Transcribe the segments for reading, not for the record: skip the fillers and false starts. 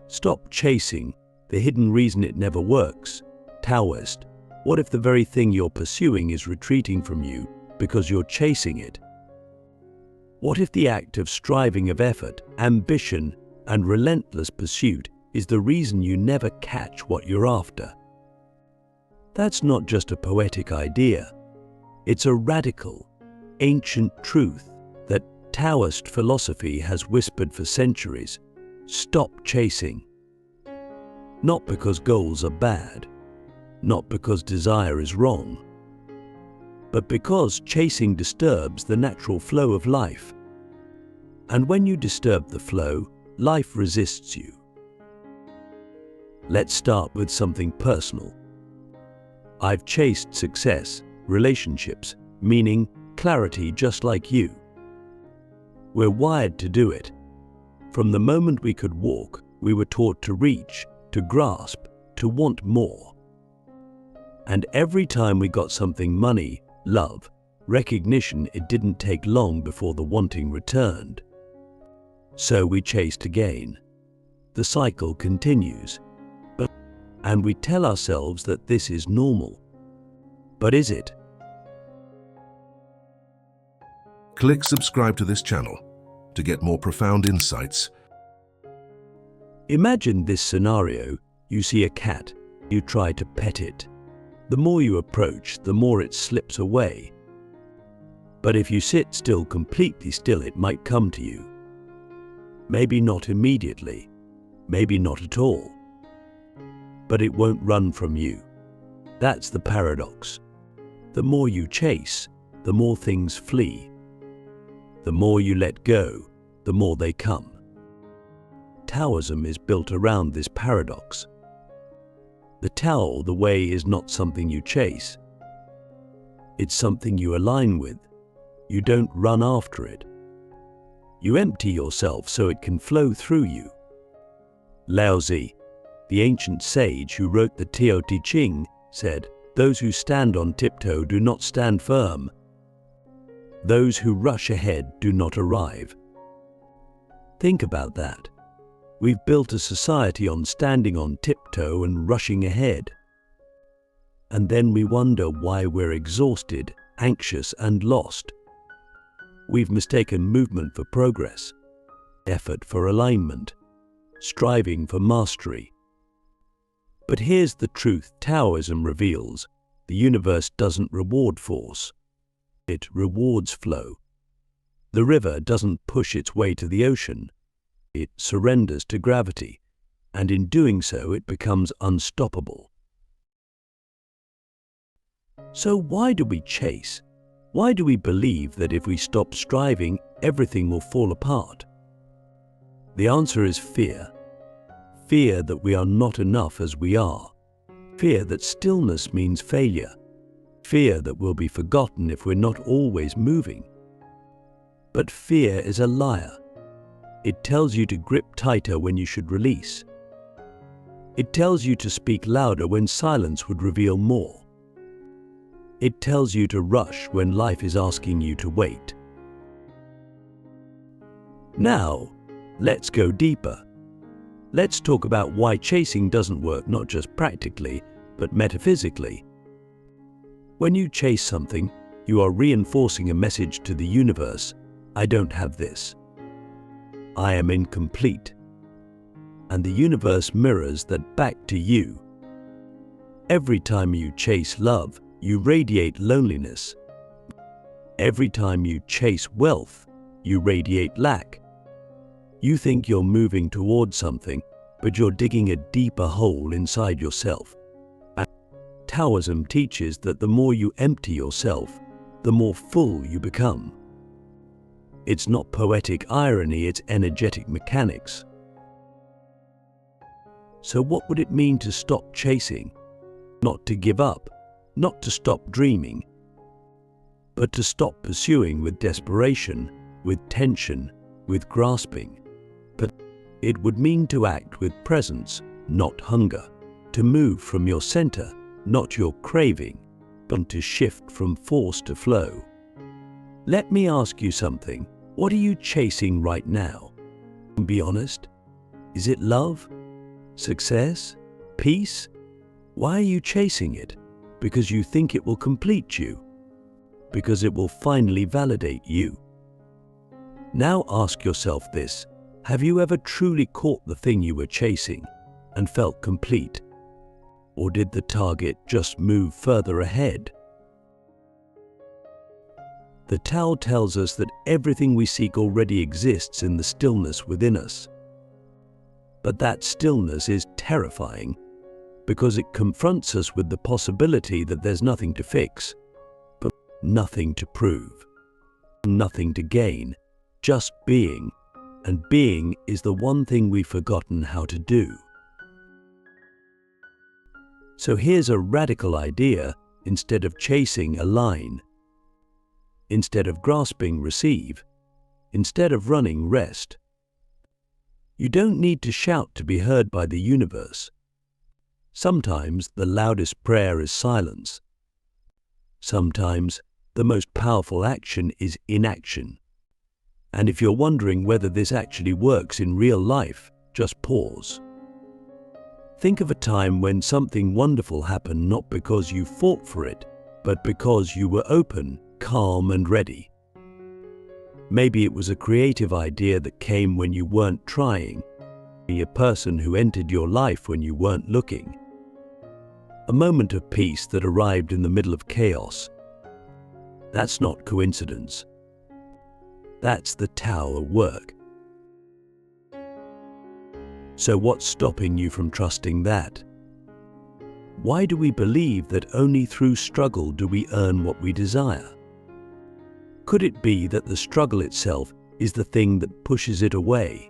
Stop chasing, the hidden reason it never works. Taoist, what if the very thing you're pursuing is retreating from you because you're chasing it? What if the act of striving, of effort, ambition, and relentless pursuit is the reason you never catch what you're after? That's not just a poetic idea. It's a radical, ancient truth that Taoist philosophy has whispered for centuries. Stop chasing. Not because goals are bad, not because desire is wrong, but because chasing disturbs the natural flow of life. And when you disturb the flow, life resists you. Let's start with something personal. I've chased success, relationships, meaning, clarity, just like you. We're wired to do it. From the moment we could walk, we were taught to reach, to grasp, to want more. And every time we got something, money, love, recognition, it didn't take long before the wanting returned. So we chased again. The cycle continues. And we tell ourselves that this is normal. But is it? Click subscribe to this channel to get more profound insights. Imagine this scenario. You see a cat. You try to pet it. The more you approach, the more it slips away. But if you sit still, completely still, it might come to you. Maybe not immediately, maybe not at all. But it won't run from you. That's the paradox. The more you chase, the more things flee. The more you let go, the more they come. Taoism is built around this paradox. The Tao, the way, is not something you chase. It's something you align with. You don't run after it. You empty yourself so it can flow through you. Lao Tzu, the ancient sage who wrote the Tao Te Ching, said, "Those who stand on tiptoe do not stand firm. Those who rush ahead do not arrive." Think about that. We've built a society on standing on tiptoe and rushing ahead. And then we wonder why we're exhausted, anxious, and lost. We've mistaken movement for progress, effort for alignment, striving for mastery. But here's the truth Taoism reveals. The universe doesn't reward force. It rewards flow. The river doesn't push its way to the ocean. It surrenders to gravity, and in doing so, it becomes unstoppable. So why do we chase? Why do we believe that if we stop striving, everything will fall apart? The answer is fear. Fear that we are not enough as we are. Fear that stillness means failure. Fear that we'll be forgotten if we're not always moving. But fear is a liar. It tells you to grip tighter when you should release. It tells you to speak louder when silence would reveal more. It tells you to rush when life is asking you to wait. Now, let's go deeper. Let's talk about why chasing doesn't work, not just practically, but metaphysically. When you chase something, you are reinforcing a message to the universe: I don't have this. I am incomplete. And the universe mirrors that back to you. Every time you chase love, you radiate loneliness. Every time you chase wealth, you radiate lack. You think you're moving towards something, but you're digging a deeper hole inside yourself. Taoism teaches that the more you empty yourself, the more full you become. It's not poetic irony, it's energetic mechanics. So what would it mean to stop chasing? Not to give up, not to stop dreaming, but to stop pursuing with desperation, with tension, with grasping. But it would mean to act with presence, not hunger, to move from your center, not your craving, but to shift from force to flow. Let me ask you something. What are you chasing right now? Be honest. Is it love? Success? Peace? Why are you chasing it? Because you think it will complete you. Because it will finally validate you. Now ask yourself this: have you ever truly caught the thing you were chasing and felt complete? Or did the target just move further ahead? The Tao tells us that everything we seek already exists in the stillness within us. But that stillness is terrifying because it confronts us with the possibility that there's nothing to fix, but nothing to prove, nothing to gain, just being. And being is the one thing we've forgotten how to do. So here's a radical idea: instead of chasing, align. Instead of grasping, receive. Instead of running, rest. You don't need to shout to be heard by the universe. Sometimes the loudest prayer is silence. Sometimes the most powerful action is inaction. And if you're wondering whether this actually works in real life, just pause. Think of a time when something wonderful happened, not because you fought for it, but because you were open, calm, and ready. Maybe it was a creative idea that came when you weren't trying, a person who entered your life when you weren't looking, a moment of peace that arrived in the middle of chaos. That's not coincidence. That's the Tao at work. So what's stopping you from trusting that? Why do we believe that only through struggle do we earn what we desire? Could it be that the struggle itself is the thing that pushes it away?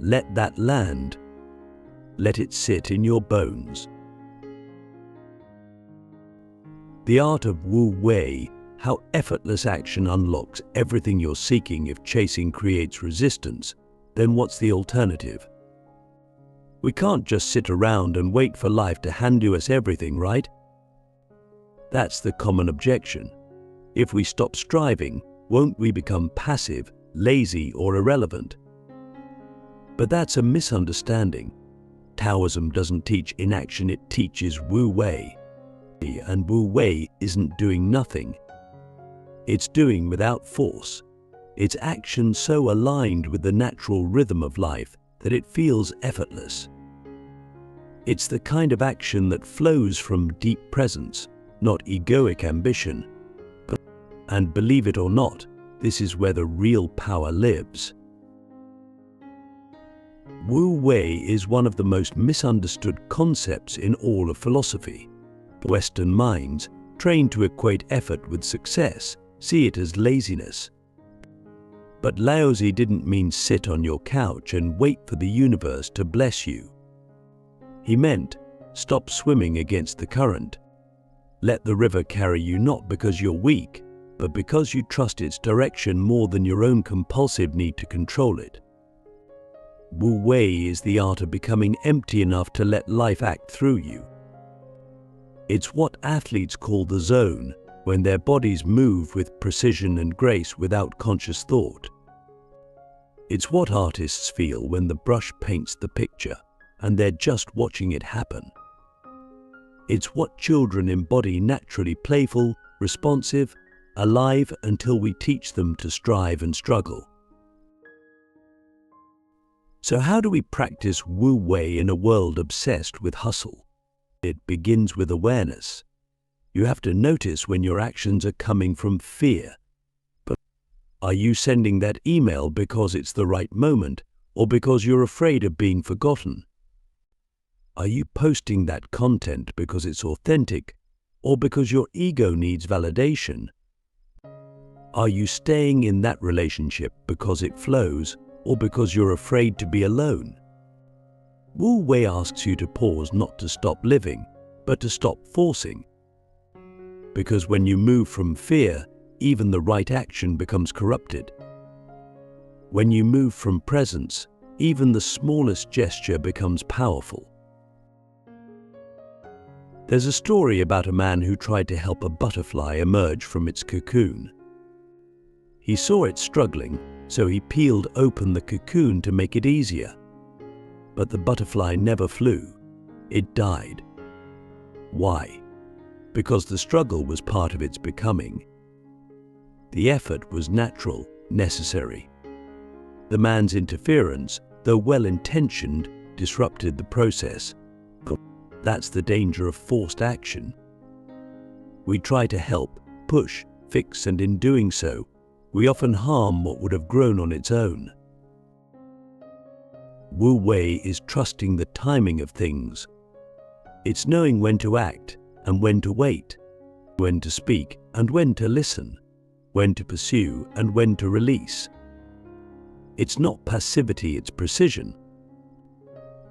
Let that land. Let it sit in your bones. The art of Wu Wei: how effortless action unlocks everything you're seeking. If chasing creates resistance, then what's the alternative? We can't just sit around and wait for life to hand us everything, right? That's the common objection. If we stop striving, won't we become passive, lazy, or irrelevant? But that's a misunderstanding. Taoism doesn't teach inaction, it teaches Wu Wei. And Wu Wei isn't doing nothing. It's doing without force. It's action so aligned with the natural rhythm of life that it feels effortless. It's the kind of action that flows from deep presence, not egoic ambition. And believe it or not, this is where the real power lives. Wu Wei is one of the most misunderstood concepts in all of philosophy. Western minds, trained to equate effort with success, see it as laziness. But Laozi didn't mean sit on your couch and wait for the universe to bless you. He meant stop swimming against the current. Let the river carry you, not because you're weak, but because you trust its direction more than your own compulsive need to control it. Wu Wei is the art of becoming empty enough to let life act through you. It's what athletes call the zone, when their bodies move with precision and grace without conscious thought. It's what artists feel when the brush paints the picture and they're just watching it happen. It's what children embody naturally, playful, responsive, alive, until we teach them to strive and struggle. So how do we practice Wu Wei in a world obsessed with hustle? It begins with awareness. You have to notice when your actions are coming from fear. But are you sending that email because it's the right moment, or because you're afraid of being forgotten? Are you posting that content because it's authentic, or because your ego needs validation? Are you staying in that relationship because it flows, or because you're afraid to be alone? Wu Wei asks you to pause, not to stop living, but to stop forcing. Because when you move from fear, even the right action becomes corrupted. When you move from presence, even the smallest gesture becomes powerful. There's a story about a man who tried to help a butterfly emerge from its cocoon. He saw it struggling, so he peeled open the cocoon to make it easier. But the butterfly never flew. It died. Why? Because the struggle was part of its becoming. The effort was natural, necessary. The man's interference, though well-intentioned, disrupted the process. That's the danger of forced action. We try to help, push, fix, and in doing so, we often harm what would have grown on its own. Wu Wei is trusting the timing of things. It's knowing when to act and when to wait, when to speak and when to listen, when to pursue and when to release. It's not passivity, it's precision.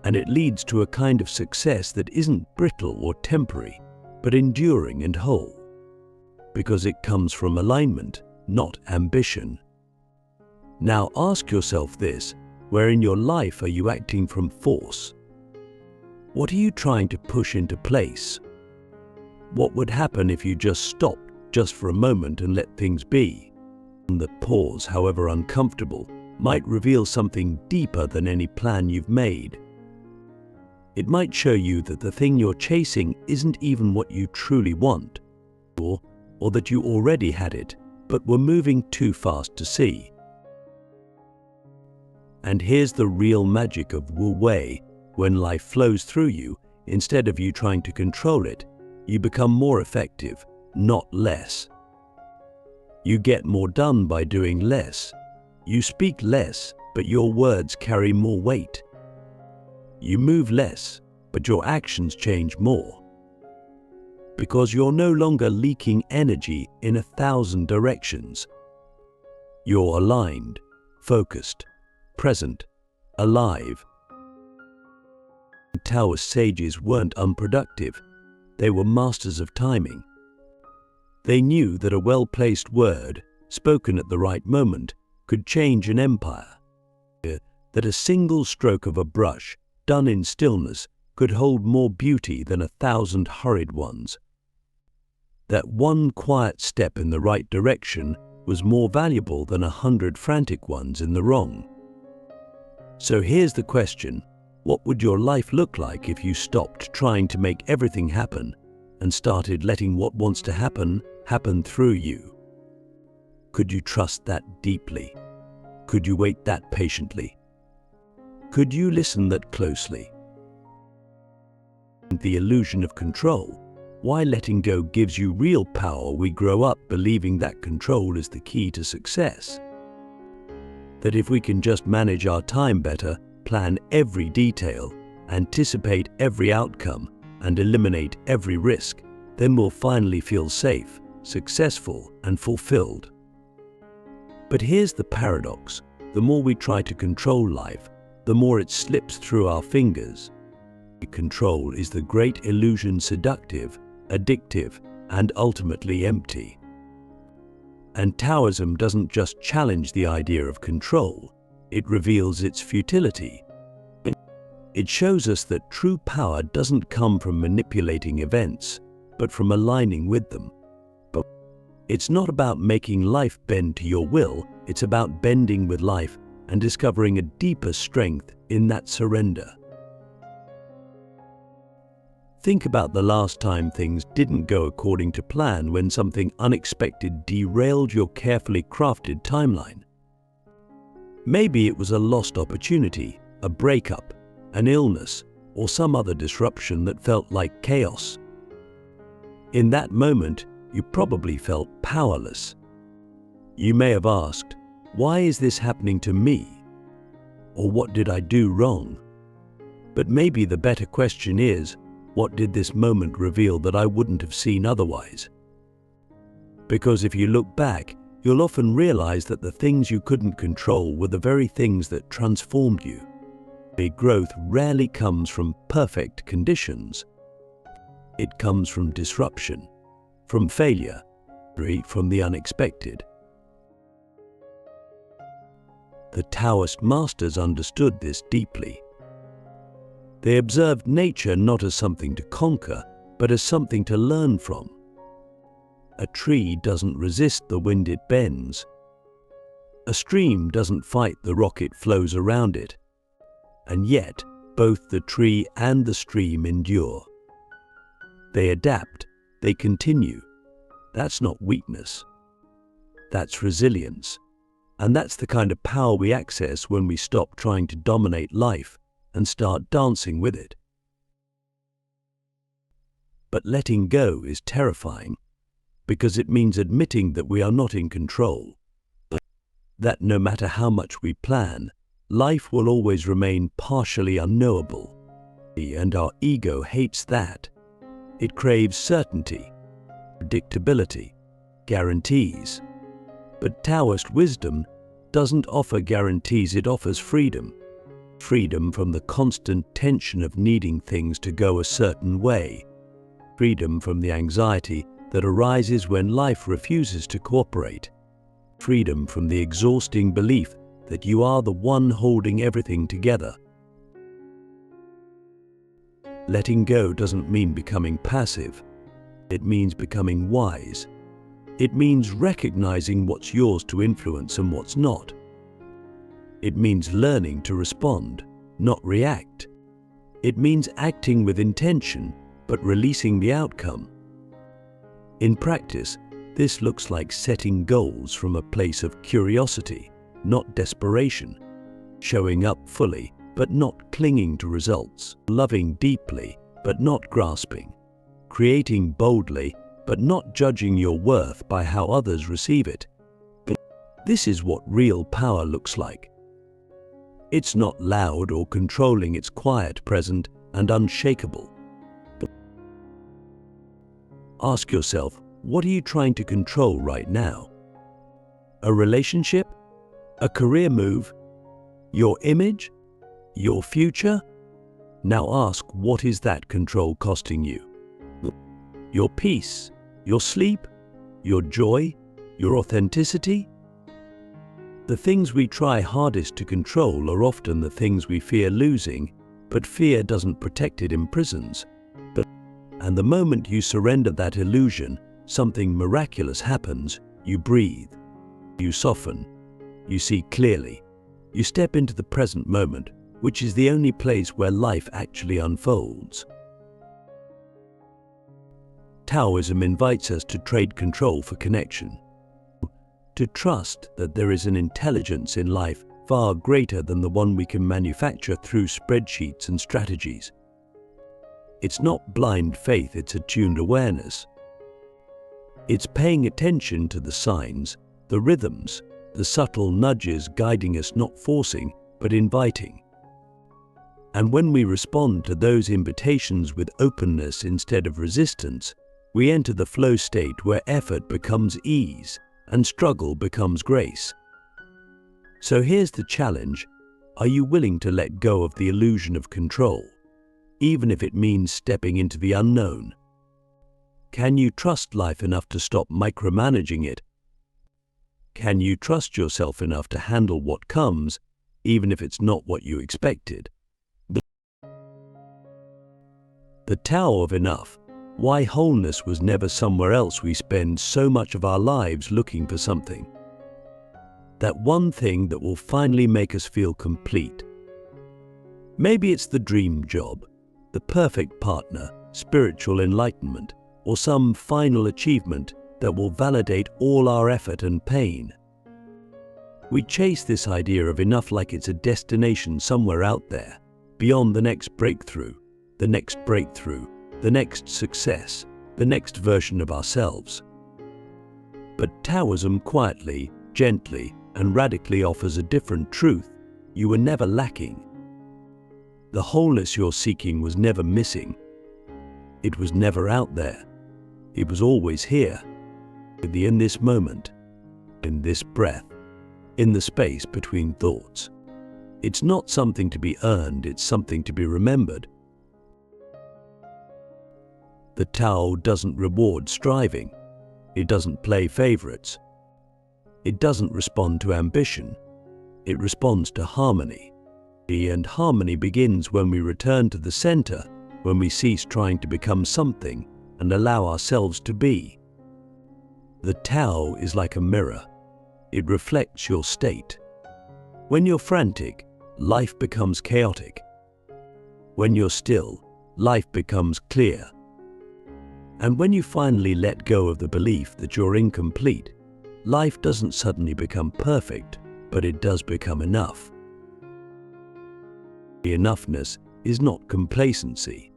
And it leads to a kind of success that isn't brittle or temporary, but enduring and whole, because it comes from alignment, not ambition. Now ask yourself this: where in your life are you acting from force? What are you trying to push into place? What would happen if you just stopped, just for a moment, and let things be? That pause, however uncomfortable, might reveal something deeper than any plan you've made. It might show you that the thing you're chasing isn't even what you truly want, or that you already had it, but were moving too fast to see. And here's the real magic of Wu Wei: when life flows through you, instead of you trying to control it, you become more effective, not less. You get more done by doing less. You speak less, but your words carry more weight. You move less, but your actions change more. Because you're no longer leaking energy in 1,000 directions. You're aligned, focused, present, alive. Taoist sages weren't unproductive. They were masters of timing. They knew that a well-placed word, spoken at the right moment, could change an empire. That a single stroke of a brush, done in stillness, could hold more beauty than 1,000 hurried ones. That one quiet step in the right direction was more valuable than 100 frantic ones in the wrong. So here's the question: what would your life look like if you stopped trying to make everything happen and started letting what wants to happen, happen through you? Could you trust that deeply? Could you wait that patiently? Could you listen that closely? The illusion of control. Why letting go gives you real power. We grow up believing that control is the key to success. That if we can just manage our time better, plan every detail, anticipate every outcome, and eliminate every risk, then we'll finally feel safe, successful, and fulfilled. But here's the paradox: the more we try to control life, the more it slips through our fingers. Control is the great illusion, seductive, addictive, and ultimately empty. And Taoism doesn't just challenge the idea of control, it reveals its futility. It shows us that true power doesn't come from manipulating events, but from aligning with them. But it's not about making life bend to your will, it's about bending with life and discovering a deeper strength in that surrender. Think about the last time things didn't go according to plan, when something unexpected derailed your carefully crafted timeline. Maybe it was a lost opportunity, a breakup, an illness, or some other disruption that felt like chaos. In that moment, you probably felt powerless. You may have asked, "Why is this happening to me?" Or "What did I do wrong?" But maybe the better question is, what did this moment reveal that I wouldn't have seen otherwise? Because if you look back, you'll often realize that the things you couldn't control were the very things that transformed you. Growth rarely comes from perfect conditions. It comes from disruption, from failure, from the unexpected. The Taoist masters understood this deeply. They observed nature not as something to conquer, but as something to learn from. A tree doesn't resist the wind it bends. A stream doesn't fight the rock it flows around it. And yet, Both the tree and the stream endure. They adapt, they continue. That's not weakness. That's resilience. And that's the kind of power we access when we stop trying to dominate life and start dancing with it. But letting go is terrifying, because it means admitting that we are not in control. That no matter how much we plan, life will always remain partially unknowable. And our ego hates that. It craves certainty, predictability, guarantees. But Taoist wisdom doesn't offer guarantees, it offers freedom. Freedom from the constant tension of needing things to go a certain way. Freedom from the anxiety that arises when life refuses to cooperate. Freedom from the exhausting belief that you are the one holding everything together. Letting go doesn't mean becoming passive. It means becoming wise. It means recognizing what's yours to influence and what's not. It means learning to respond, not react. It means acting with intention, but releasing the outcome. In practice, this looks like setting goals from a place of curiosity, not desperation, showing up fully, but not clinging to results, loving deeply, but not grasping, creating boldly, but not judging your worth by how others receive it. This is what real power looks like. It's not loud or controlling, it's quiet, present, and unshakable. Ask yourself, what are you trying to control right now? A relationship? A career move? Your image? Your future? Now ask, what is that control costing you? Your peace? Your sleep? Your joy? Your authenticity? The things we try hardest to control are often the things we fear losing, but fear doesn't protect, it imprisons. And the moment you surrender that illusion, something miraculous happens. You breathe, you soften, you see clearly, you step into the present moment, which is the only place where life actually unfolds. Taoism invites us to trade control for connection, to trust that there is an intelligence in life far greater than the one we can manufacture through spreadsheets and strategies. It's not blind faith, it's attuned awareness. It's paying attention to the signs, the rhythms, the subtle nudges guiding us, not forcing, but inviting. And when we respond to those invitations with openness instead of resistance, we enter the flow state where effort becomes ease and struggle becomes grace. So here's the challenge. Are you willing to let go of the illusion of control, even if it means stepping into the unknown? Can you trust life enough to stop micromanaging it? Can you trust yourself enough to handle what comes, even if it's not what you expected? The Tao of Enough. Why wholeness was never somewhere else. We spend so much of our lives looking for something. That one thing that will finally make us feel complete. Maybe it's the dream job, the perfect partner, spiritual enlightenment, or some final achievement that will validate all our effort and pain. We chase this idea of enough like it's a destination somewhere out there, beyond the next breakthrough, the next breakthrough, the next success, the next version of ourselves. But Taoism quietly, gently, and radically offers a different truth. You were never lacking. The wholeness you're seeking was never missing. It was never out there. It was always here, in this moment, in this breath, in the space between thoughts. It's not something to be earned, it's something to be remembered. The Tao doesn't reward striving. It doesn't play favorites. It doesn't respond to ambition. It responds to harmony. And harmony begins when we return to the center, when we cease trying to become something and allow ourselves to be. The Tao is like a mirror. It reflects your state. When you're frantic, life becomes chaotic. When you're still, life becomes clear. And when you finally let go of the belief that you're incomplete, life doesn't suddenly become perfect, but it does become enough. The enoughness is not complacency.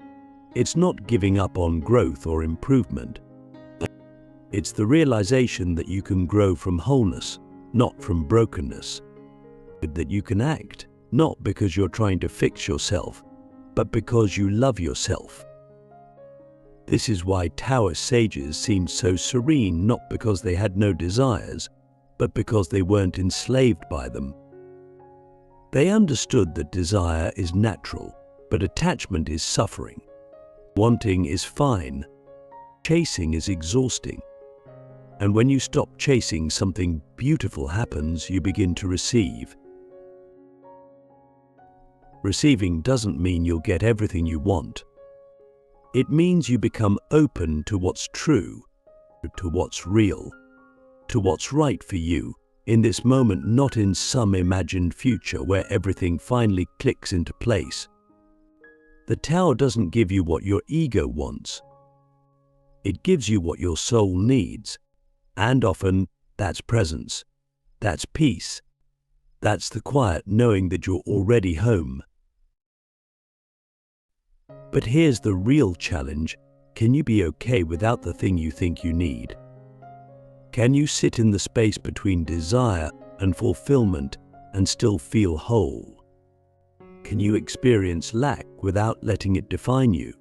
It's not giving up on growth or improvement. It's the realization that you can grow from wholeness, not from brokenness. That you can act, not because you're trying to fix yourself, but because you love yourself. This is why Taoist sages seemed so serene, not because they had no desires, but because they weren't enslaved by them. They understood that desire is natural, but attachment is suffering. Wanting is fine. Chasing is exhausting. And when you stop chasing, something beautiful happens. You begin to receive. Receiving doesn't mean you'll get everything you want. It means you become open to what's true, to what's real, to what's right for you in this moment, not in some imagined future where everything finally clicks into place. The Tao doesn't give you what your ego wants. It gives you what your soul needs. And often, that's presence. That's peace. That's the quiet knowing that you're already home. But here's the real challenge. Can you be okay without the thing you think you need? Can you sit in the space between desire and fulfillment and still feel whole? Can you experience lack without letting it define you?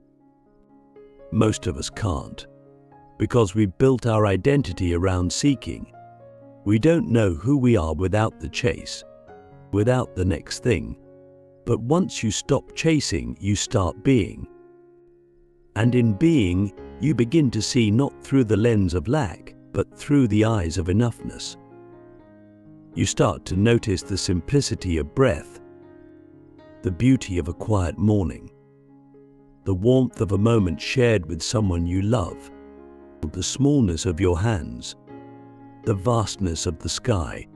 Most of us can't, because we've built our identity around seeking. We don't know who we are without the chase, without the next thing. But once you stop chasing, you start being. And in being, you begin to see not through the lens of lack, but through the eyes of enoughness. You start to notice the simplicity of breath, the beauty of a quiet morning, the warmth of a moment shared with someone you love, the smallness of your hands, the vastness of the sky.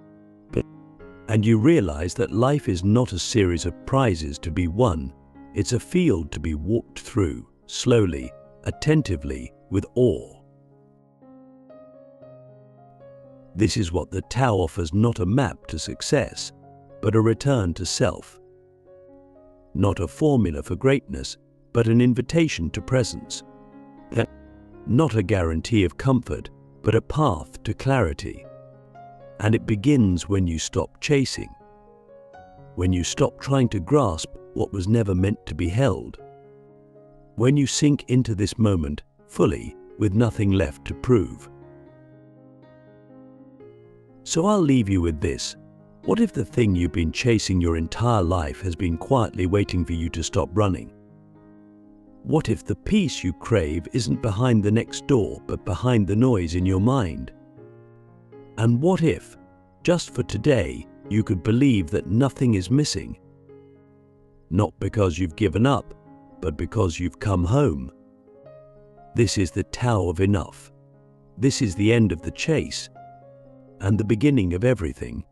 And you realize that life is not a series of prizes to be won. It's a field to be walked through, slowly, attentively, with awe. This is what the Tao offers, not a map to success, but a return to self. Not a formula for greatness, but an invitation to presence. Not a guarantee of comfort, but a path to clarity. And it begins when you stop chasing, when you stop trying to grasp what was never meant to be held, when you sink into this moment fully with nothing left to prove. So I'll leave you with this. What if the thing you've been chasing your entire life has been quietly waiting for you to stop running? What if the peace you crave isn't behind the next door, but behind the noise in your mind? And what if, just for today, you could believe that nothing is missing? Not because you've given up, but because you've come home. This is the Tao of enough. This is the end of the chase, and the beginning of everything.